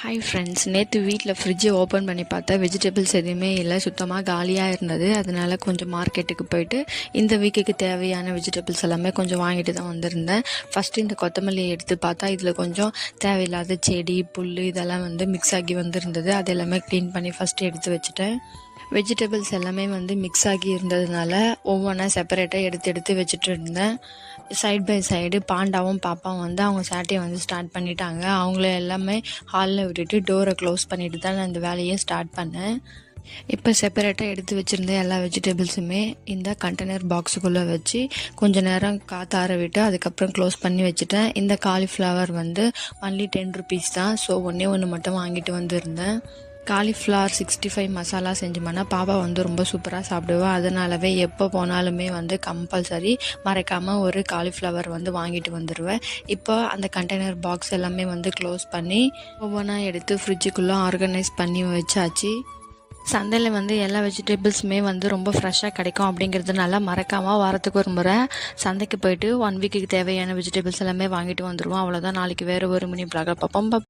Hi friends, நேற்று வீட்டில் ஃப்ரிட்ஜை ஓப்பன் பண்ணி பார்த்தா வெஜிடபிள்ஸ் எதுவுமே இல்லை, சுத்தமாக காலியாக இருந்தது. அதனால் கொஞ்சம் மார்க்கெட்டுக்கு போயிட்டு இந்த வீக்குக்கு தேவையான வெஜிடபிள்ஸ் எல்லாமே கொஞ்சம் வாங்கிட்டு தான் வந்திருந்தேன். ஃபஸ்ட்டு இந்த கொத்தமல்லியை எடுத்து பார்த்தா இதில் கொஞ்சம் தேவையில்லாத செடி புல் இதெல்லாம் மிக்ஸ் ஆகி வந்திருந்தது. அது எல்லாமே க்ளீன் பண்ணி ஃபஸ்ட்டு எடுத்து வச்சுட்டேன். வெஜிடபிள்ஸ் எல்லாமே மிக்ஸ் ஆகி இருந்ததுனால ஒவ்வொன்றா செப்பரேட்டாக எடுத்து வச்சுட்டு இருந்தேன். சைட் பை சைடு பாண்டாவும் பாப்பாவும் அவங்க சேட்டையை ஸ்டார்ட் பண்ணிட்டாங்க. அவங்கள எல்லாமே ஹாலில் விட்டுட்டு டோரை க்ளோஸ் பண்ணிட்டு தான் நான் இந்த வேலையை ஸ்டார்ட் பண்ணேன். இப்போ செப்பரேட்டாக எடுத்து வச்சுருந்த எல்லா வெஜிடபிள்ஸுமே இந்த கண்டெய்னர் பாக்ஸுக்குள்ளே வச்சு கொஞ்சம் நேரம் காற்றார விட்டு அதுக்கப்புறம் க்ளோஸ் பண்ணி வச்சுட்டேன். இந்த காலிஃப்ளவர் ஒன்லி 10 rupees தான். ஸோ ஒன்று மட்டும் வாங்கிட்டு வந்திருந்தேன். காலிஃப்ளவர் 65 மசாலா செஞ்சோம்னா பாப்பா ரொம்ப சூப்பராக சாப்பிடுவா. அதனாலவே எப்போ போனாலுமே கம்பல்சரி மறக்காமல் ஒரு காலிஃப்ளவர் வாங்கிட்டு வந்துடுவேன். இப்போ அந்த கண்டெய்னர் பாக்ஸ் எல்லாமே க்ளோஸ் பண்ணி ஒவ்வொன்றா எடுத்து ஃப்ரிட்ஜுக்குள்ளே ஆர்கனைஸ் பண்ணி வச்சாச்சு. சந்தையில் எல்லா வெஜிடபிள்ஸுமே ரொம்ப ஃப்ரெஷ்ஷாக கிடைக்கும். அப்படிங்கிறதுனால மறக்காமல் வாரத்துக்கு ஒரு முறை சந்தைக்கு போயிட்டு 1 வீக்குக்கு தேவையான வெஜிடபிள்ஸ் எல்லாமே வாங்கிட்டு வந்துடுவோம். அவ்வளோதான். நாளைக்கு வேறு ஒரு மினி ப்ளாகை பார்ப்போம்.